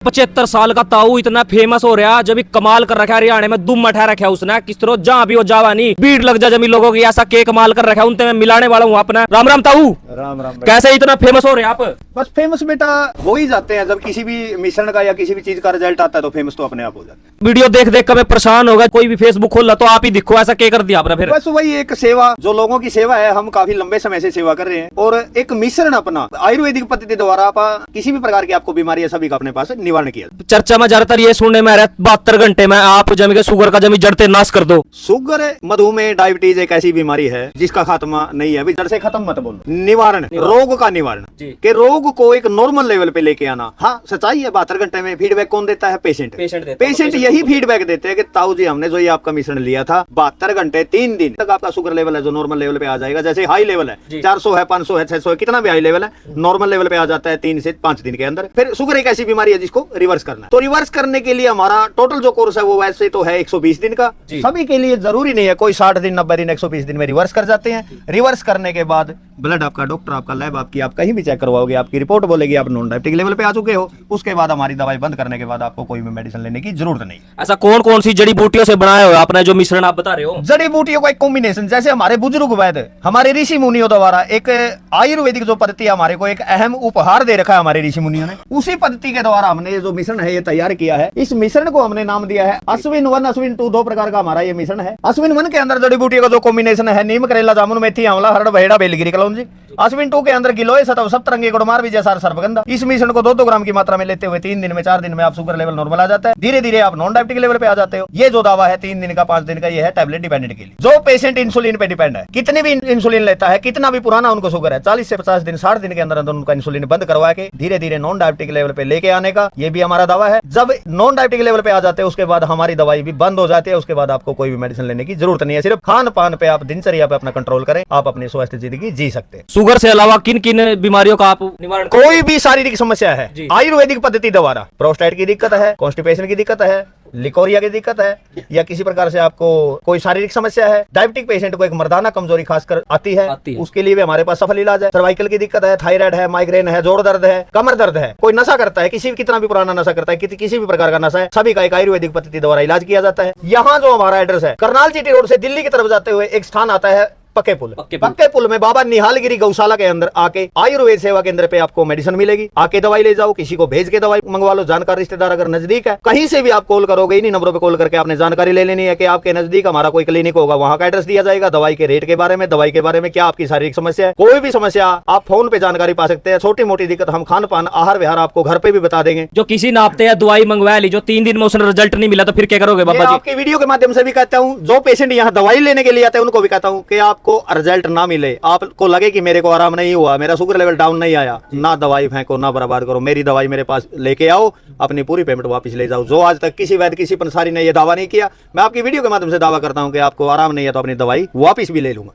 75 साल का ताऊ इतना फेमस हो रहा जब कमाल कर रखा है हरियाणा में दुम मठा रखा है उसने किस तरह जहाँ भी हो जावा नहीं भीड़ लग जा जमी लोगों की ऐसा के कमाल कर रखा है उनसे मैं मिलाने वाला हूँ अपना। राम राम ताऊ। राम राम। कैसे इतना फेमस हो रहे हैं आप? बस फेमस बेटा हो ही जाते हैं, जब किसी भी मिश्रण का या किसी भी चीज का रिजल्ट आता है तो फेमस तो अपने आप हो जाते हैं। वीडियो देख देख कर मैं परेशान हो गया, कोई भी फेसबुक खोल तो आप ही दिखो, ऐसा क्या कर दिया आपने फिर? बस वही एक सेवा, जो लोगों की सेवा है, हम काफी लंबे समय से सेवा कर रहे हैं और एक मिश्रण अपना आयुर्वेदिक पद्धति द्वारा आप किसी भी प्रकार की आपको बीमारी है सभी का अपने पास निवारण किया। चर्चा में ज्यादातर ये सुनने में आ रहा है 72 घंटे में आप जमी के शुगर का जमी जड़ते नाश कर दो। शुगर, मधुमेह, डायबिटीज एक ऐसी बीमारी है जिसका खात्मा नहीं है, अभी जड़ से खत्म मत बोलो, निवारण, रोग का निवारण के रोग को एक नॉर्मल लेवल पे लेके आना। हाँ सच्चाई है, 72 घंटे में फीडबैक कौन देता है? पेशेंट यही फीडबैक देते हैं कि ताऊ जी हमने जो ये आपका मिश्रण लिया था 72 घंटे 3 दिन तक आपका शुगर लेवल है जो नॉर्मल लेवल पे आ जाएगा। जैसे हाई लेवल है 400 है, 500 है, 600 है, कितना भी हाई लेवल है नॉर्मल लेवल पे आ जाता है 3 से 5 दिन के अंदर। फिर शुगर एक ऐसी बीमारी है जिसको रिवर्स करना है, तो रिवर्स करने के लिए हमारा टोटल जो कोर्स है वो वैसे तो है 120 दिन का। सभी के लिए जरूरी नहीं है, कोई 60 दिन, 90 दिन, 120 दिन में रिवर्स कर जाते हैं। रिवर्स करने के बाद ब्लड आपका, डॉक्टर आपका, लैब आपकी, आप कहीं भी चेक करवाओगे, आपकी रिपोर्ट बोलेगी आप नॉन डायबिटिक लेवल पे आ चुके हो। उसके बाद हमारी दवाई बंद करने के बाद आपको कोई भी मेडिसिन लेने की जरूरत नहीं। ऐसा कौन कौन सी जड़ी बूटियों से बनाया हो आपने जो मिश्रण आप बता रहे हो? जड़ी बूटियों का एक कॉम्बिनेशन, जैसे हमारे बुजुर्ग वैद्य, हमारे ऋषि मुनियों द्वारा एक आयुर्वेदिक जो पद्धति हमारे को एक अहम उपहार दे रखा है हमारे ऋषि मुनियों ने, उसी पद्धति के द्वारा हमने ये जो मिश्रण है ये तैयार किया है। इस मिश्रण को हमने नाम दिया है अश्विन 1, अश्विन 2, 2 प्रकार का हमारा ये मिश्रण है। अश्विन 1 के अंदर जड़ी बूटियों का जो कॉम्बिनेशन है नीम, करेला, जामुन, मेथी, आंवला, हरड़, बहेड़ा, बेलगिरी, कलौंजी। अश्विन 2 के अंदर गिलोय, सतव, सप्तरंगी, गुड़मार, विजयसार, सर्पगंधा। इस मिश्रण को 2-2 ग्राम की मात्रा में लेते हुए 3 दिन में, 4 दिन में आप शुगर लेवल नॉर्मल आ जाता है। धीरे धीरे आप नॉन डायबिटिक लेवल पे आ जाते हो। ये जो दावा है 3 दिन का, 5 दिन का, ये है टैबलेट डिपेंडेंट के लिए। जो पेशेंट इंसुलिन पे डिपेंड है, कितनी भी इंसुलिन लेता है, कितना भी पुराना उनको शुगर है, 40 से 50 दिन, 60 दिन के अंदर अंदर उनका इंसुलिन बंद करवा के धीरे धीरे नॉन डायबिटिक लेवल पे लेके आने का ये भी हमारा दावा है। जब नॉन डायबिटिक लेवल पे आ जाते हैं उसके बाद हमारी दवाई भी बंद हो जाती है। उसके बाद आपको कोई भी मेडिसिन लेने की जरूरत नहीं है, सिर्फ खान पान पे आप दिनचर्या पे अपना कंट्रोल करें, आप अपनी स्वस्थ जिंदगी जी सकते हैं। शुगर से अलावा किन किन बीमारियों का आप निवारण? कोई भी शारीरिक समस्या है आयुर्वेदिक पद्धति द्वारा, प्रोस्टेट की दिक्कत है, कॉन्स्टिपेशन की दिक्कत है, लिकोरिया की दिक्कत है, या किसी प्रकार से आपको कोई शारीरिक समस्या है, डायबिटिक पेशेंट को एक मर्दाना कमजोरी खासकर आती है, उसके लिए भी हमारे पास सफल इलाज है। सर्वाइकल की दिक्कत है, थायराइड है, माइग्रेन है, जोड़ दर्द है, कमर दर्द है, कोई नशा करता है, किसी कितना भी पुराना नशा करता है, किसी भी प्रकार का नशा है, सभी का एक आयुर्वेदिक पद्धति द्वारा इलाज किया जाता है। यहाँ जो हमारा एड्रेस है, करनाल जीटी रोड से दिल्ली की तरफ जाते हुए एक स्थान आता है पक्के पुल में बाबा निहालगिरी गौशाला के अंदर आके आयुर्वेद सेवा केंद्र पे आपको मेडिसिन मिलेगी। आके दवाई ले जाओ, किसी को भेज के दवाई मंगवा लो, जानकार रिश्तेदार अगर नजदीक है, कहीं से भी आप कॉल करोगे, इन्हीं नंबरों पे कॉल करके आपने जानकारी ले लेनी है कि आपके नजदीक हमारा कोई क्लिनिक होगा, वहां का एड्रेस दिया जाएगा, दवाई के रेट के बारे में, दवाई के बारे में, क्या आपकी शारीरिक समस्या है, कोई भी समस्या आप फोन पे जानकारी पा सकते हैं। छोटी मोटी दिक्कत हम खान पान, आहार विहार आपको घर पे भी बता देंगे। जो किसी नापते हैं दवाई मंगवा ली, जो 3 दिन में उसने रिजल्ट नहीं मिला तो फिर क्या करोगे बाबा जी? आपकी वीडियो के माध्यम से भी कहता हूँ, जो पेशेंट यहाँ दवाई लेने के लिए आते हैं उनको भी कहता हूँ कि आपको रिजल्ट ना मिले, आपको लगे कि मेरे को आराम नहीं हुआ, मेरा शुगर लेवल डाउन नहीं आया, ना दवाई फेंको, ना बर्बाद करो, मेरी दवाई मेरे पास लेके आओ, अपनी पूरी पेमेंट वापस ले जाओ। जो आज तक किसी वैद्य, किसी पंसारी ने ये दावा नहीं किया, मैं आपकी वीडियो के माध्यम से दावा करता हूं कि आपको आराम नहीं है तो अपनी दवाई वापस भी ले लूंगा।